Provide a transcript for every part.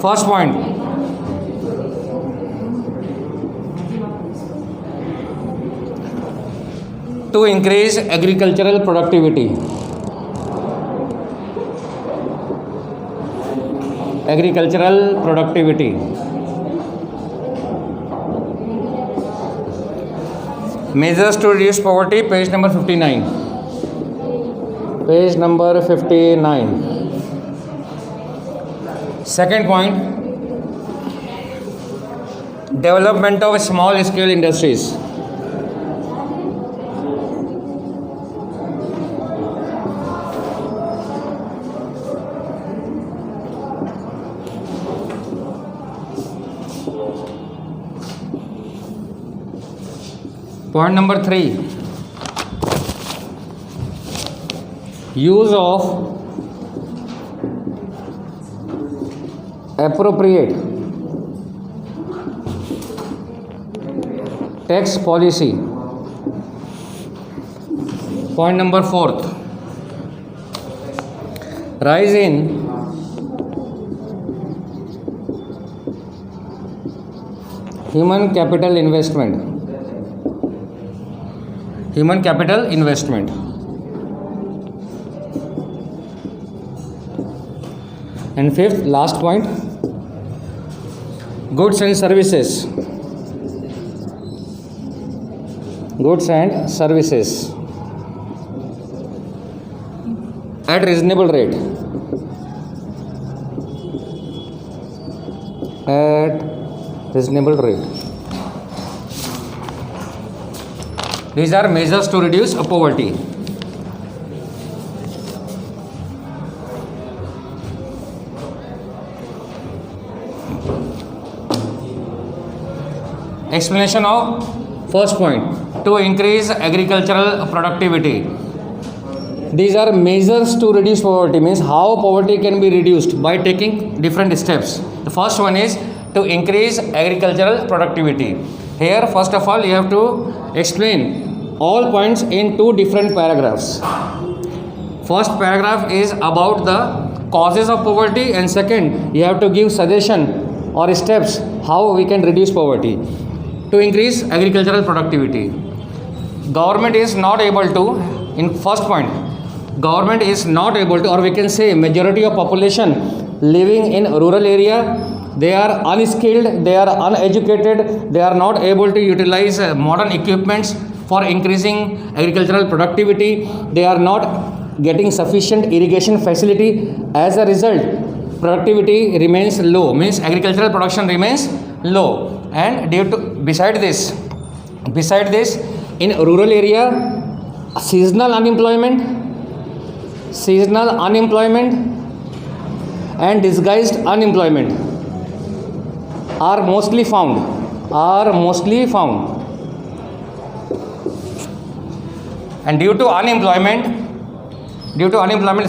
First point, to increase agricultural productivity. Agricultural productivity. Measures to reduce poverty, page number 59. Page number 59. Second point, development of small scale industries. Point number 3, use of appropriate tax policy. Point number 4, rise in human capital investment. Human capital investment. And fifth, last point, goods and services. Goods and services at reasonable rate. At reasonable rate. These are measures to reduce poverty. Explanation of first point, to increase agricultural productivity. These are measures to reduce poverty, means how poverty can be reduced by taking different steps. The first one is to increase agricultural productivity. Here, first of all, you have to explain all points in two different paragraphs. First paragraph is about the causes of poverty, and second, you have to give suggestion or steps how we can reduce poverty. To increase agricultural productivity, government is not able to, in first point, government is not able to, or we can say majority of population living in rural area, they are unskilled, they are uneducated, they are not able to utilize modern equipments for increasing agricultural productivity, they are not getting sufficient irrigation facility. As a result, productivity remains low, means agricultural production remains low. And due to beside this, in rural area, seasonal unemployment and disguised unemployment are mostly found. And due to unemployment,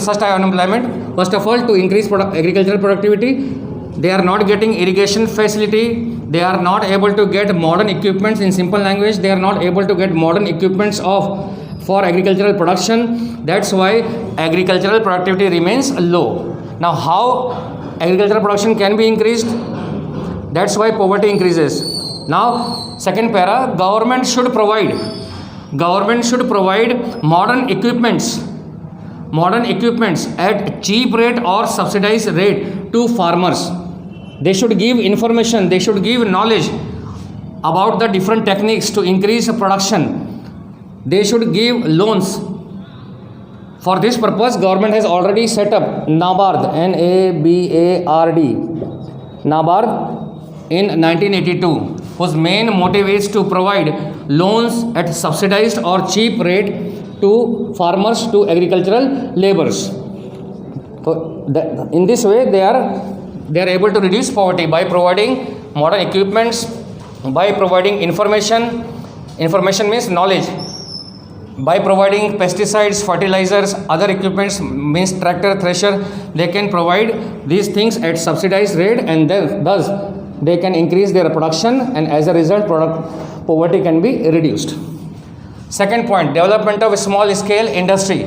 such type of unemployment, first of all, to increase agricultural productivity, they are not getting irrigation facility, they are not able to get modern equipments. In simple language, they are not able to get modern equipments for agricultural production. That's why agricultural productivity remains low. Now, how agricultural production can be increased? That's why poverty increases. Now, second para, government should provide modern equipments at cheap rate or subsidized rate to farmers. They should give information, they should give knowledge about the different techniques to increase production. They should give loans. For this purpose, government has already set up NABARD, N-A-B-A-R-D, NABARD in 1982, whose main motive is to provide loans at subsidized or cheap rate to farmers, to agricultural laborers. So in this way, they are able to reduce poverty by providing modern equipments, by providing information means knowledge, by providing pesticides, fertilizers, other equipments means tractor, thresher. They can provide these things at subsidized rate, and thus they can increase their production, and as a result poverty can be reduced. Second point, development of small scale industry.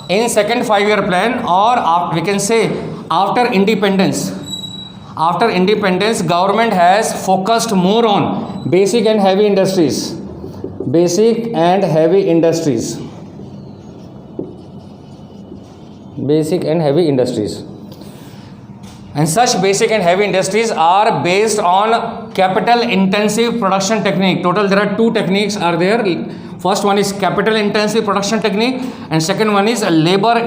in second 5-year plan, or we can say after independence. After independence, government has focused more on basic and heavy industries. Basic and heavy industries. Basic and heavy industries. And such basic and heavy industries are based on capital intensive production technique. Total there are 2 techniques are there. First one is capital intensive production technique, and second one is a labor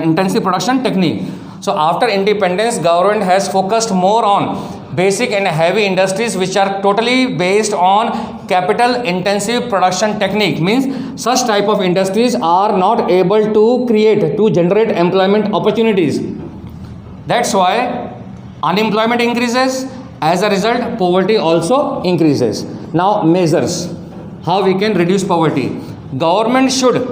intensive production technique. So after independence, government has focused more on basic and heavy industries which are totally based on capital intensive production technique. Means such type of industries are not able to generate employment opportunities. That's why unemployment increases. As a result, poverty also increases. Now measures how we can reduce poverty. Government should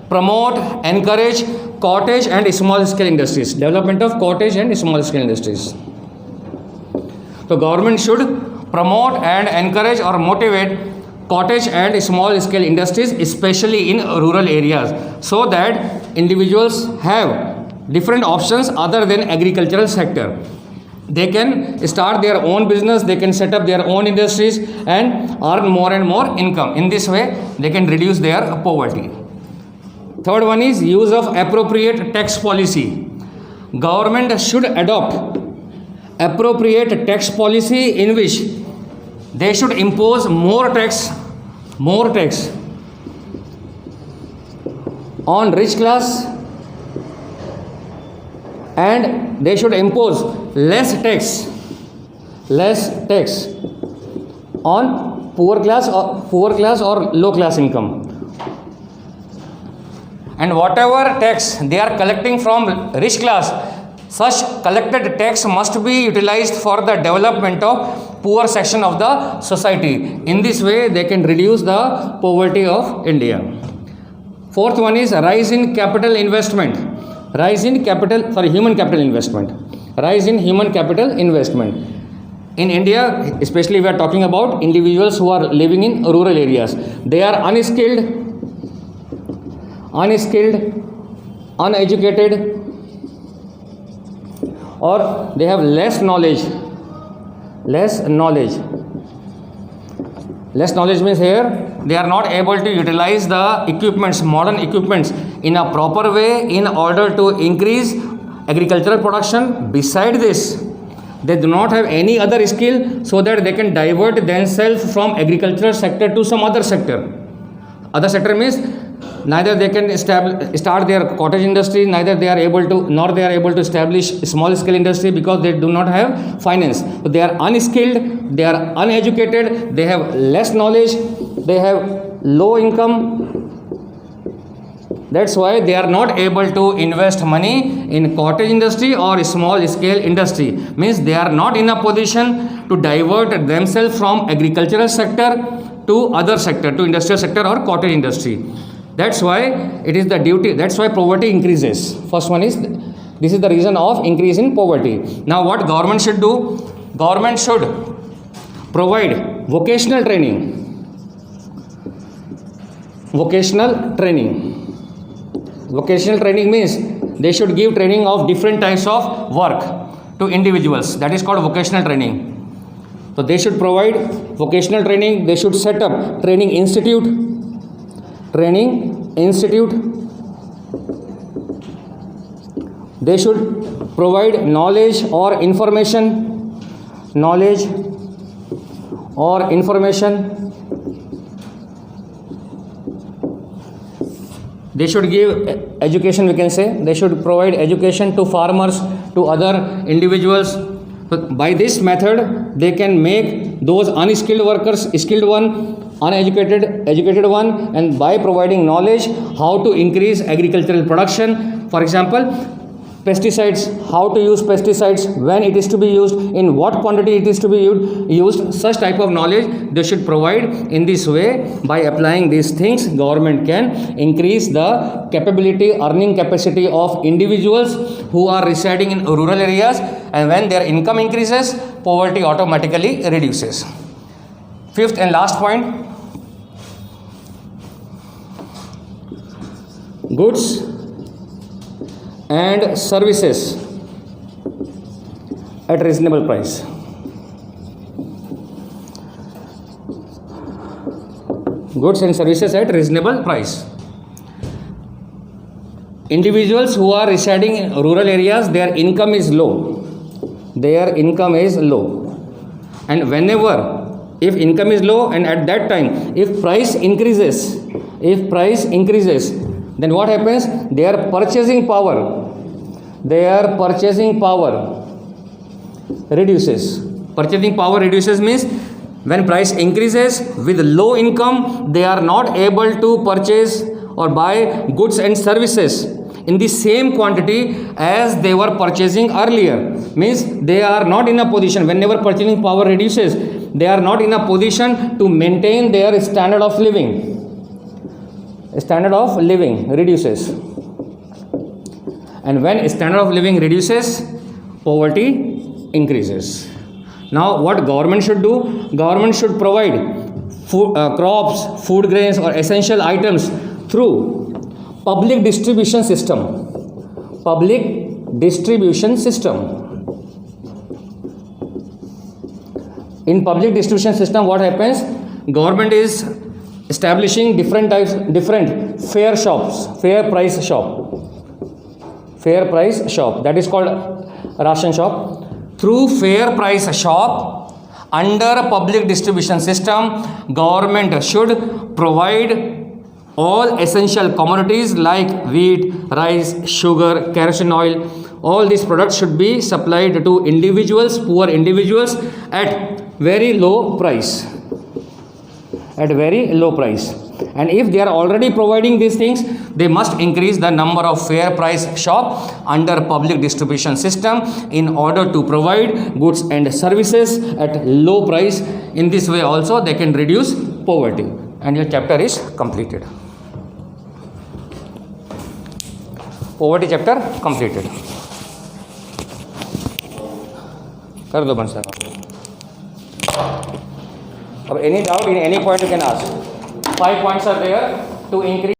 promote, encourage cottage and small scale industries. Development of cottage and small scale industries. So government should promote and encourage or motivate cottage and small scale industries, especially in rural areas, so that individuals have different options other than agricultural sector. They can start their own business, they can set up their own industries and earn more and more income. In this way, they can reduce their poverty. Third one is use of appropriate tax policy. Government should adopt appropriate tax policy in which they should impose more tax on rich class, and they should impose less tax on poor class or low class income. And whatever tax they are collecting from rich class, such collected tax must be utilized for the development of poor section of the society. In this way, they can reduce the poverty of India. Fourth one is rise in capital investment. Human capital investment. Rise in human capital investment. In India, especially we are talking about individuals who are living in rural areas. They are unskilled, uneducated, or they have less knowledge. Less knowledge means here they are not able to utilize the equipments, modern equipments in a proper way in order to increase agricultural production. Beside this, they do not have any other skill so that they can divert themselves from agricultural sector to some other sector. Other sector means neither they can start their cottage industry, nor they are able to establish small scale industry because they do not have finance. So they are unskilled, they are uneducated, they have less knowledge, they have low income. That's why they are not able to invest money in cottage industry or small scale industry. Means they are not in a position to divert themselves from agricultural sector to other sector, to industrial sector or cottage industry. That's why it is the duty, that's why poverty increases. First one is, this is the reason of increase in poverty. Now what government should do? Government should provide vocational training. Vocational training means they should give training of different types of work to individuals. That is called vocational training. So they should provide vocational training. They should set up training institute. They should provide knowledge or information. They should give education, we can say. They should provide education to farmers, to other individuals. So by this method, they can make those unskilled workers skilled one, uneducated educated one, and by providing knowledge how to increase agricultural production. For example, pesticides, how to use pesticides, when it is to be used, in what quantity it is to be used, such type of knowledge they should provide. In this way, by applying these things, government can increase the capability, earning capacity of individuals who are residing in rural areas, and when their income increases, poverty automatically reduces. Fifth and last point, goods and services at reasonable price. Goods and services at reasonable price. Individuals who are residing in rural areas, their income is low. Their income is low. And whenever, if income is low, and at that time, if price increases, then what happens? Their purchasing power reduces. Purchasing power reduces means when price increases, with low income, they are not able to purchase or buy goods and services in the same quantity as they were purchasing earlier. Means they are not in a position, whenever purchasing power reduces, they are not in a position to maintain their standard of living. Standard of living reduces. And when standard of living reduces, poverty increases. Now what government should do? Government should provide food, crops, food grains or essential items through public distribution system. In public distribution system, what happens? Government is establishing different fair price shop, that is called ration shop. Through fair price shop under public distribution system, government should provide all essential commodities like wheat, rice, sugar, kerosene oil. All these products should be supplied to individuals, poor individuals, at very low price. And if they are already providing these things, they must increase the number of fair price shop under public distribution system in order to provide goods and services at low price. In this way also they can reduce poverty. And your chapter is completed. Poverty chapter completed. कर दो बंद साहब. अब any doubt in any point you can ask. 5 points are there to increase